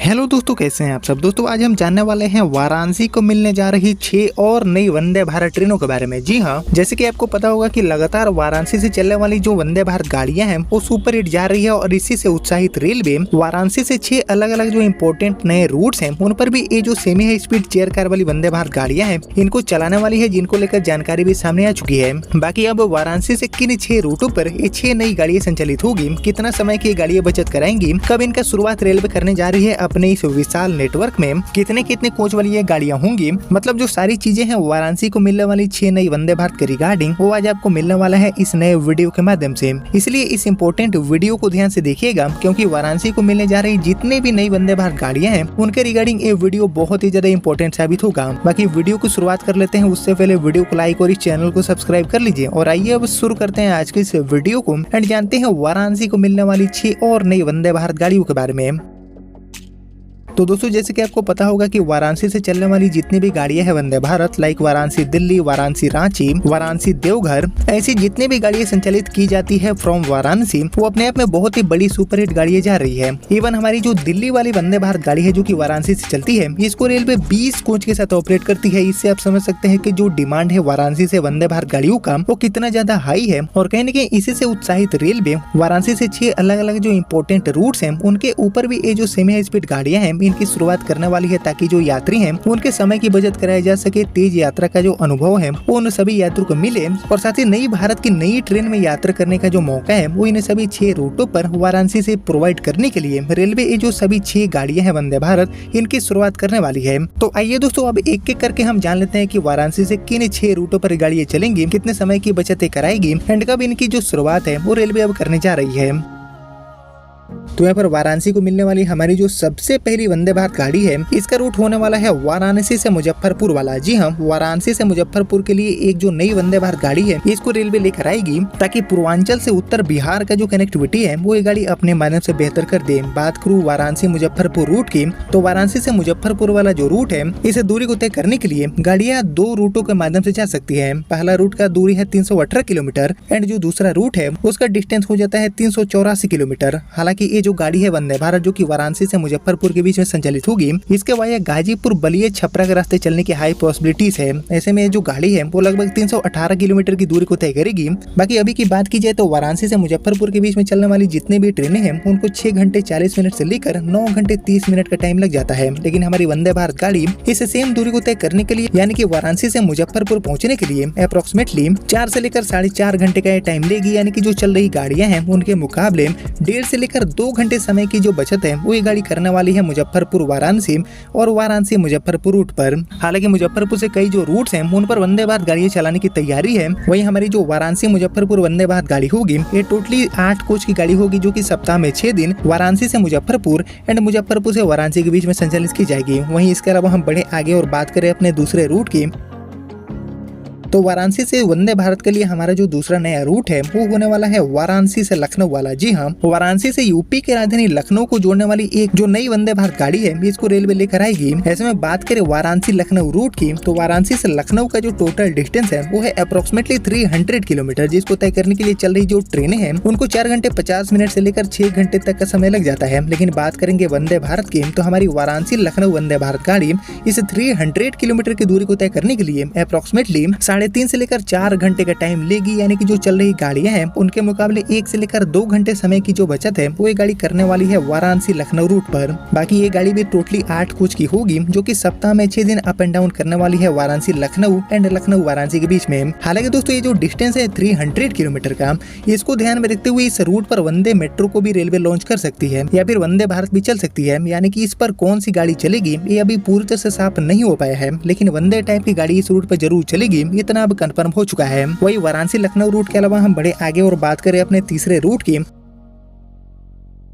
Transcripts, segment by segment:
Hello दोस्तों, कैसे हैं आप सब। दोस्तों आज हम जानने वाले हैं वाराणसी को मिलने जा रही 6 और नई वंदे भारत ट्रेनों के बारे में। जी हां, जैसे कि आपको पता होगा कि लगातार वाराणसी से चलने वाली जो वंदे भारत गाड़ियां हैं वो सुपर हिट जा रही है और इसी से उत्साहित रेलवे वाराणसी से 6 अलग अलग जो इम्पोर्टेंट नए रूट्स हैं उन पर भी ये जो semi high speed chair car वाली वंदे भारत गाड़ियां हैं इनको चलाने वाली है, जिनको लेकर जानकारी भी सामने आ चुकी है। बाकी अब वाराणसी से किन 6 रूटों पर ये 6 नई गाड़ियां संचालित होगी, कितना समय की गाड़ियां बचत कराएंगी, कब इनका शुरुआत रेलवे करने जा रही है अपने इस विशाल नेटवर्क में, कितने कितने कोच वाली ये गाड़ियां होंगी, मतलब जो सारी चीजें हैं वाराणसी को मिलने वाली 6 नई वंदे भारत के रिगार्डिंग वो आज आपको मिलने वाला है इस नए वीडियो के माध्यम से। इसलिए इस इम्पोर्टेंट वीडियो को ध्यान से देखिएगा, क्योंकि वाराणसी को मिलने जा रही जितने भी नई वंदे भारत गाड़ियां हैं उनके रिगार्डिंग ये वीडियो बहुत ही ज्यादा इंपॉर्टेंट साबित होगा। बाकी वीडियो को शुरुआत कर लेते हैं, उससे पहले वीडियो को लाइक और इस चैनल को सब्सक्राइब कर लीजिए। और आइए अब शुरू करते हैं आज के इस वीडियो को एंड जानते हैं वाराणसी को मिलने वाली 6 और नई वंदे भारत गाड़ियों के बारे में। तो दोस्तों जैसे कि आपको पता होगा कि वाराणसी से चलने वाली जितनी भी गाड़ियां हैं वंदे भारत, लाइक वाराणसी दिल्ली, वाराणसी रांची, वाराणसी देवघर, ऐसी जितनी भी गाड़ियां संचालित की जाती है फ्रॉम वाराणसी, वो अपने आप में बहुत ही बड़ी सुपरहिट गाड़ियां जा रही है। इवन हमारी जो दिल्ली वाली वंदे भारत गाड़ी है जो कि वाराणसी से चलती है, इसको रेलवे 20 कोच के साथ ऑपरेट करती है। इससे आप समझ सकते हैं कि जो डिमांड है वाराणसी से वंदे भारत गाड़ियों का वो कितना ज्यादा हाई है। और कहीं न कहीं इसी से उत्साहित रेलवे वाराणसी से 6 अलग अलग जो इम्पोर्टेंट रूट्स हैं उनके ऊपर भी ये जो सेमी हाई स्पीड गाड़ियां हैं इनकी शुरुआत करने वाली है, ताकि जो यात्री हैं उनके समय की बचत कराया जा सके। तेज यात्रा का जो अनुभव है वो उन सभी यात्रियों को मिले और साथ ही नई भारत की नई ट्रेन में यात्रा करने का जो मौका है वो इन सभी 6 रूटों पर वाराणसी से प्रोवाइड करने के लिए रेलवे ये जो सभी 6 गाड़ियां हैं वंदे भारत इनकी शुरुआत करने वाली है। तो आइए दोस्तों अब एक एक करके हम जान लेते हैं कि वाराणसी से किन 6 रूटों पर गाड़ियां चलेंगी, कितने समय की बचत कराएगी एंड कब इनकी जो शुरुआत है वो रेलवे अब करने जा रही है। तो यहाँ पर वाराणसी को मिलने वाली हमारी जो सबसे पहली वंदे भारत गाड़ी है इसका रूट होने वाला है वाराणसी से मुजफ्फरपुर वाला। जी हाँ, वाराणसी से मुजफ्फरपुर के लिए एक जो नई वंदे भारत गाड़ी है इसको रेलवे लेकर आएगी, ताकि पूर्वांचल से उत्तर बिहार का जो कनेक्टिविटी है वो ये गाड़ी अपने माध्यम से बेहतर कर दे। बात करूँ वाराणसी मुजफ्फरपुर रूट की, तो वाराणसी से मुजफ्फरपुर वाला जो रूट है इस दूरी को तय करने के लिए गाड़ियाँ 2 रूटों के माध्यम से जा सकती है। पहला रूट का दूरी है 318 किलोमीटर एंड जो दूसरा रूट है उसका डिस्टेंस हो जाता है 384 किलोमीटर। हालांकि ये जो गाड़ी है वंदे भारत जो कि वाराणसी से मुजफ्फरपुर के बीच में संचालित होगी, इसके वाया गाजीपुर बलिया छपरा के रास्ते चलने की हाई पॉसिबिलिटीज है। ऐसे में जो गाड़ी है वो लगभग 318 किलोमीटर की दूरी को तय करेगी। बाकी अभी की बात की जाए तो वाराणसी से मुजफ्फरपुर के बीच में चलने वाली जितनी भी ट्रेनें हैं उनको 6 घंटे 40 मिनट से लेकर 9 घंटे 30 मिनट का टाइम लग जाता है। लेकिन हमारी वंदे भारत गाड़ी इस सेम दूरी को तय करने के लिए यानी कि वाराणसी से मुजफ्फरपुर पहुंचने के लिए अप्रोक्सीमेटली 4 से लेकर 4.5 घंटे का टाइम लेगी। यानी कि जो चल रही गाड़ियां हैं उनके मुकाबले 1.5 से लेकर 2 घंटे समय की जो बचत है वो ये गाड़ी करने वाली है मुजफ्फरपुर वाराणसी और वाराणसी मुजफ्फरपुर रूट पर। हालांकि मुजफ्फरपुर से कई जो रूट्स हैं उन पर वंदे भारत गाड़ियां चलाने की तैयारी है। वही हमारी जो वाराणसी मुजफ्फरपुर वंदे भारत गाड़ी होगी ये टोटली 8 कोच की गाड़ी होगी, जो कि सप्ताह में 6 दिन वाराणसी से मुजफ्फरपुर एंड मुजफ्फरपुर से वाराणसी के बीच में संचालित की जाएगी। वहीं इसके अलावा हम बढ़े आगे और बात करें अपने दूसरे रूट की, तो वाराणसी से वंदे भारत के लिए हमारा जो दूसरा नया रूट है वो होने वाला है वाराणसी से लखनऊ वाला। जी हाँ, वाराणसी से यूपी की राजधानी लखनऊ को जोड़ने वाली एक जो नई वंदे भारत गाड़ी है इसको रेलवे लेकर आएगी। ऐसे में बात करें वाराणसी लखनऊ रूट की, तो वाराणसी से लखनऊ का जो टोटल डिस्टेंस है वो है अप्रोक्सीमेटली 300 किलोमीटर, जिसको तय करने के लिए चल रही जो ट्रेनें हैं उनको 4 घंटे 50 मिनट से लेकर 6 घंटे तक का समय लग जाता है। लेकिन बात करेंगे वंदे भारत की, तो हमारी वाराणसी लखनऊ वंदे भारत गाड़ी इस 300 किलोमीटर की दूरी को तय करने के लिए अप्रोक्सीमेटली 3.5 से लेकर 4 घंटे का टाइम लेगी। यानी कि जो चल रही गाड़ियां हैं उनके मुकाबले 1 से लेकर 2 घंटे समय की जो बचत है वो ये गाड़ी करने वाली है वाराणसी लखनऊ रूट पर। बाकी ये गाड़ी भी टोटली 8 कोच की होगी, जो कि सप्ताह में 6 दिन अप एंड डाउन करने वाली है वाराणसी लखनऊ एंड लखनऊ वाराणसी के बीच में। हालांकि दोस्तों ये जो डिस्टेंस है 300 किलोमीटर का, इसको ध्यान में रखते हुए इस रूट पर वंदे मेट्रो को भी रेलवे लॉन्च कर सकती है या फिर वंदे भारत भी चल सकती है। यानी कि इस पर कौन सी गाड़ी चलेगी ये अभी पूरी तरह से साफ नहीं हो पाया है, लेकिन वंदे टाइप की गाड़ी इस रूट पर जरूर चलेगी, इतना अब कंफर्म हो चुका है। वही वाराणसी लखनऊ रूट के अलावा हम बढ़े आगे और बात करें अपने तीसरे रूट की,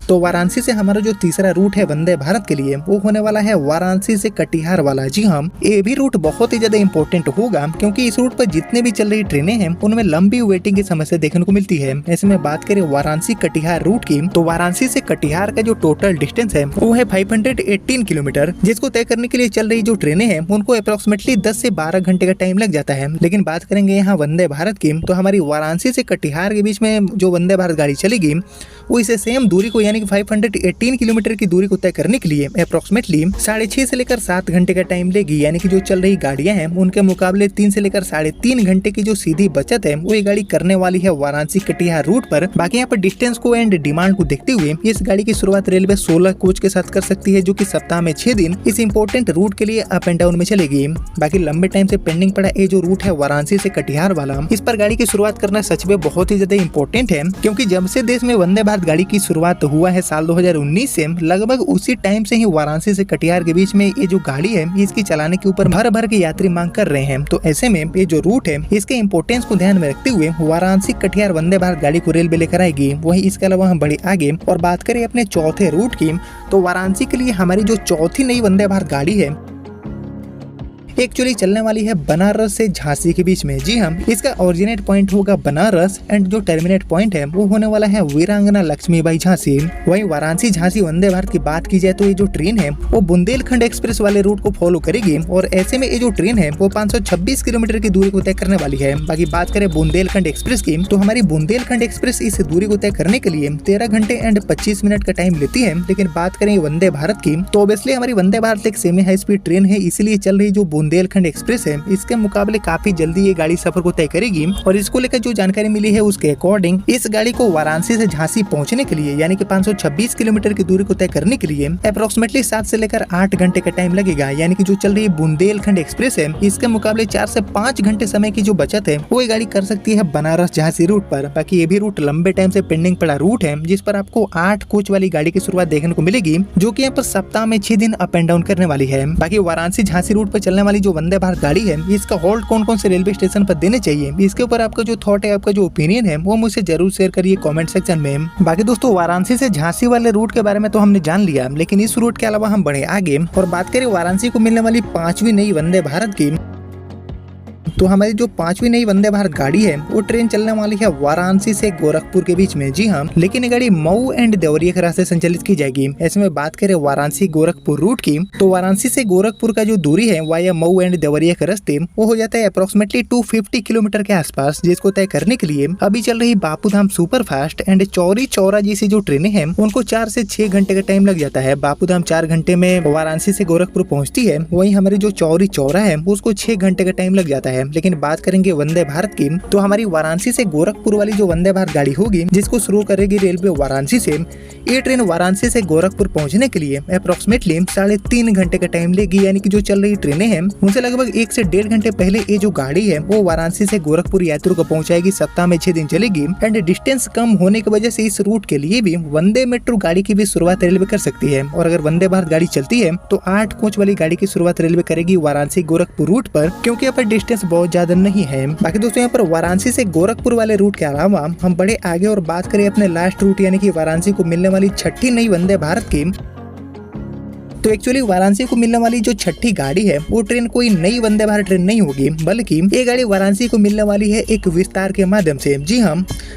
तो वाराणसी से हमारा जो तीसरा रूट है वंदे भारत के लिए वो होने वाला है वाराणसी से कटिहार वाला। जी हाँ, ये भी रूट बहुत ही ज्यादा इंपॉर्टेंट होगा, क्योंकि इस रूट पर जितने भी चल रही ट्रेनें हैं उनमें लंबी वेटिंग की समस्या देखने को मिलती है। ऐसे में बात करें वाराणसी कटिहार रूट की, तो वाराणसी से कटिहार का जो टोटल डिस्टेंस है वो है 518 किलोमीटर, जिसको तय करने के लिए चल रही जो ट्रेनें हैं उनको अप्रोक्सीमेटली 10 से 12 घंटे का टाइम लग जाता है। लेकिन बात करेंगे यहाँ वंदे भारत की, तो हमारी वाराणसी से कटिहार के बीच में जो वंदे भारत गाड़ी चलेगी वो इसे सेम दूरी को यानी कि 518 किलोमीटर की दूरी को तय करने के लिए अप्रोक्सीमेटली 6.5 से लेकर 7 घंटे का टाइम लेगी। यानी कि जो चल रही गाड़ियां हैं उनके मुकाबले 3 से लेकर 3.5 घंटे की जो सीधी बचत है वो ये गाड़ी करने वाली है वाराणसी कटिहार रूट पर। बाकी यहाँ पर डिस्टेंस को एंड डिमांड को देखते हुए इस गाड़ी की शुरुआत रेलवे 16 कोच के साथ कर सकती है, जो कि सप्ताह में 6 दिन इस इंपॉर्टेंट रूट के लिए अप एंड डाउन में चलेगी। बाकी लंबे टाइम से पेंडिंग पड़ा ये जो रूट है वाराणसी से कटिहार वाला, इस पर गाड़ी की शुरुआत करना सच में बहुत ही ज्यादा इंपॉर्टेंट है, क्योंकि जब से देश में वंदे भारत गाड़ी की शुरुआत हुआ है साल 2019 से, लगभग उसी टाइम से ही वाराणसी से कटिहार के बीच में ये जो गाड़ी है इसकी चलाने के ऊपर भर भर के यात्री मांग कर रहे हैं। तो ऐसे में ये जो रूट है इसके इंपोर्टेंस को ध्यान में रखते हुए वाराणसी कटिहार वंदे भारत गाड़ी को रेलवे लेकर आएगी। वहीं इसके अलावा हम बढ़े आगे और बात करें अपने चौथे रूट की, तो वाराणसी के लिए हमारी जो चौथी नई वंदे भारत गाड़ी है एक्चुअली चलने वाली है बनारस से झांसी के बीच में। जी हाँ, इसका ओरिजिनेट पॉइंट होगा बनारस एंड जो टर्मिनेट पॉइंट है वो होने वाला है वीरांगना लक्ष्मीबाई झांसी। वहीं वाराणसी झांसी वंदे भारत की बात की जाए तो ये जो ट्रेन है वो बुंदेलखंड एक्सप्रेस वाले रूट को फॉलो करेगी और ऐसे में ये जो ट्रेन है वो 526 किलोमीटर की दूरी को तय करने वाली है। बाकी बात करें बुंदेलखंड एक्सप्रेस की, तो हमारी बुंदेलखंड एक्सप्रेस इस दूरी को तय करने के लिए 13 घंटे एंड 25 मिनट का टाइम लेती है। लेकिन बात करें वंदे भारत की, तो ऑब्वियसली हमारी वंदे भारत एक सेमी हाई स्पीड ट्रेन है, इसीलिए चल रही जो बुंदेलखंड एक्सप्रेस है इसके मुकाबले काफी जल्दी ये गाड़ी सफर को तय करेगी। और इसको लेकर जो जानकारी मिली है उसके अकॉर्डिंग इस गाड़ी को वाराणसी से झांसी पहुंचने के लिए यानी कि 526 किलोमीटर की दूरी को तय करने के लिए अप्रोक्सीमेटली 7 से लेकर 8 घंटे का टाइम लगेगा। यानी कि जो चल रही बुंदेलखंड एक्सप्रेस है इसके मुकाबले 4 से 5 घंटे समय की जो बचत है वो ये गाड़ी कर सकती है बनारस झांसी रूट पर। बाकी ये भी रूट लंबे टाइम से पेंडिंग पड़ा रूट है, जिस पर आपको 8 कोच वाली गाड़ी की शुरुआत देखने को मिलेगी, जो कि यहाँ पर सप्ताह में 6 दिन अप एंड डाउन करने वाली है। बाकी वाराणसी झांसी रूट पर चलने वाली जो वंदे भारत गाड़ी है इसका हॉल्ट कौन कौन से रेलवे स्टेशन पर देने चाहिए, इसके ऊपर आपका जो थॉट है, आपका जो ओपिनियन है वो मुझसे जरूर शेयर करिए कमेंट सेक्शन में। बाकी दोस्तों वाराणसी से झांसी वाले रूट के बारे में तो हमने जान लिया, लेकिन इस रूट के अलावा हम बढ़े आगे और बात करें वाराणसी को मिलने वाली 5वीं नई वंदे भारत की। तो हमारी जो 5वीं नई वंदे भारत गाड़ी है वो ट्रेन चलने वाली है वाराणसी से गोरखपुर के बीच में। जी हाँ, लेकिन ये गाड़ी मऊ एंड देवरिया के रास्ते संचालित की जाएगी। ऐसे में बात करें वाराणसी गोरखपुर रूट की, तो वाराणसी से गोरखपुर का जो दूरी है वाया मऊ एंड देवरिया के रास्ते वो हो जाता है अप्रोक्सीमेटली 250 किलोमीटर के आसपास, जिसको तय करने के लिए अभी चल रही Bapudham super fast and Chauri Chaura जैसी जो ट्रेनें हैं उनको 4 से 6 घंटे का टाइम लग जाता है। बापूधाम 4 घंटे में वाराणसी से गोरखपुर पहुंचती है, वहीं हमारी जो चौरी चौरा है उसको 6 घंटे का टाइम लग जाता है। लेकिन बात करेंगे वंदे भारत की, तो हमारी वाराणसी से गोरखपुर वाली जो वंदे भारत गाड़ी होगी जिसको शुरू करेगी रेलवे वाराणसी से, ये ट्रेन वाराणसी से गोरखपुर पहुंचने के लिए अप्रोक्सीमेटली 3.5 घंटे का टाइम लेगी। यानी कि जो चल रही ट्रेनें हैं उनसे लगभग 1 से 1.5 घंटे पहले ये जो गाड़ी है वो वाराणसी से गोरखपुर यात्रियों को पहुंचाएगी। सप्ताह में 6 दिन चलेगी एंड डिस्टेंस कम होने की वजह से इस रूट के लिए भी वंदे मेट्रो गाड़ी की भी शुरुआत रेलवे कर सकती है। और अगर वंदे भारत गाड़ी चलती है तो 8 कोच वाली गाड़ी की शुरुआत रेलवे करेगी वाराणसी गोरखपुर रूट पर, क्योंकि यहाँ पर डिस्टेंस बहुत ज्यादा नहीं है। बाकी दोस्तों यहाँ पर वाराणसी से गोरखपुर वाले रूट के अलावा हम बढ़े आगे और बात करें अपने लास्ट रूट यानी कि वाराणसी को मिलने वाली 6ठी नई वंदे भारत की। तो एक्चुअली वाराणसी को मिलने वाली जो 6ठी गाड़ी है वो ट्रेन कोई नई वंदे भारत ट्रेन नहीं होगी, बल्कि ये गाड़ी वाराणसी को मिलने वाली है एक विस्तार के माध्यम से। जी हाँ,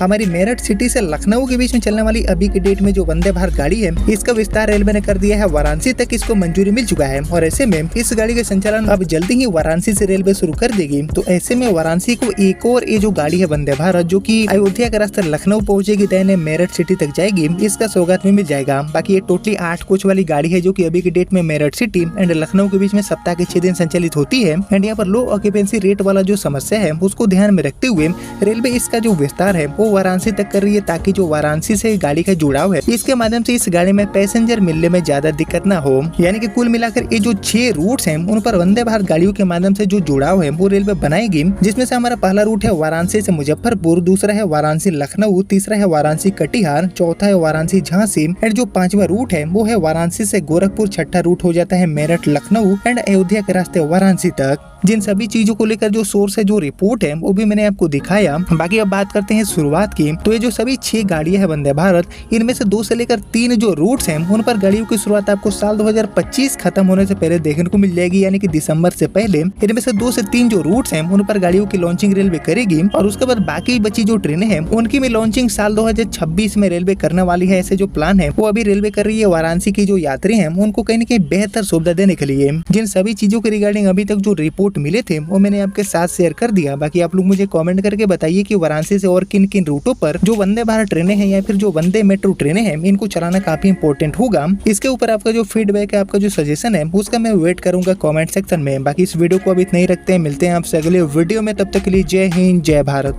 हमारी मेरठ सिटी से लखनऊ के बीच में चलने वाली अभी की डेट में जो वंदे भारत गाड़ी है इसका विस्तार रेलवे ने कर दिया है, वाराणसी तक इसको मंजूरी मिल चुका है। और ऐसे में इस गाड़ी का संचालन अब जल्दी ही वाराणसी से रेलवे शुरू कर देगी। तो ऐसे में वाराणसी को एक और ये जो गाड़ी है वंदे भारत जो की अयोध्या के रास्ते लखनऊ पहुंचेगी, देन मेरठ सिटी तक जाएगी, इसका सौगात में मिल जाएगा। बाकी ये टोटली 8 कोच वाली गाड़ी है जो की अभी की डेट में मेरठ सिटी एंड लखनऊ के बीच में सप्ताह के 6 दिन संचालित होती है। एंड यहाँ पर लो ऑक्यूपेंसी रेट वाला जो समस्या है उसको ध्यान में रखते हुए रेलवे इसका जो विस्तार है वो वाराणसी तक कर रही है, ताकि जो वाराणसी से गाड़ी का जुड़ाव है इसके माध्यम से इस गाड़ी में पैसेंजर मिलने में ज्यादा दिक्कत ना हो। यानी कि कुल मिलाकर ये जो 6 रूट्स हैं उन पर वंदे भारत गाड़ियों के माध्यम से जो जुड़ाव है वो रेलवे बनाएगी, जिसमें से हमारा पहला रूट है वाराणसी से मुजफ्फरपुर, दूसरा है वाराणसी लखनऊ, तीसरा है वाराणसी कटिहार, चौथा है वाराणसी झांसी एंड जो 5वां रूट है वो है वाराणसी से गोरखपुर, 6ठा रूट हो जाता है मेरठ लखनऊ एंड अयोध्या के रास्ते वाराणसी तक। जिन सभी चीजों को लेकर जो सोर्स है, जो रिपोर्ट है वो भी मैंने आपको दिखाया। बाकी अब बात करते हैं शुरुआत की, तो ये जो सभी 6 गाड़ियां हैं वंदे भारत, इनमें से 2 से लेकर 3 जो रूट्स हैं उन पर गाड़ियों की शुरुआत आपको साल 2025 खत्म होने से पहले देखने को मिल जाएगी, यानी कि दिसंबर से पहले। इनमें से 2 से 3 जो रूट्स हैं उन पर गाड़ियों की लॉन्चिंग रेलवे करेगी और उसके बाद बाकी बची जो ट्रेनें हैं उनकी भी लॉन्चिंग साल 2026 में रेलवे करने वाली है। ऐसे जो प्लान है वो अभी रेलवे कर रही है वाराणसी की जो यात्री हैं उनको कहीं न कहीं बेहतर सुविधा देने के लिए। जिन सभी चीजों के रिगार्डिंग अभी तक जो रिपोर्ट रूट मिले थे वो मैंने आपके साथ शेयर कर दिया। बाकी आप लोग मुझे कमेंट करके बताइए कि वाराणसी से और किन किन रूटों पर जो वंदे भारत ट्रेनें हैं या फिर जो वंदे मेट्रो ट्रेनें हैं इनको चलाना काफी इंपॉर्टेंट होगा। इसके ऊपर आपका जो फीडबैक है, आपका जो सजेशन है उसका मैं वेट करूंगा कमेंट सेक्शन में। बाकी इस वीडियो को अभी नहीं रखते हैं, मिलते हैं आपसे अगले वीडियो में, तब तक के लिए जय हिंद जय भारत।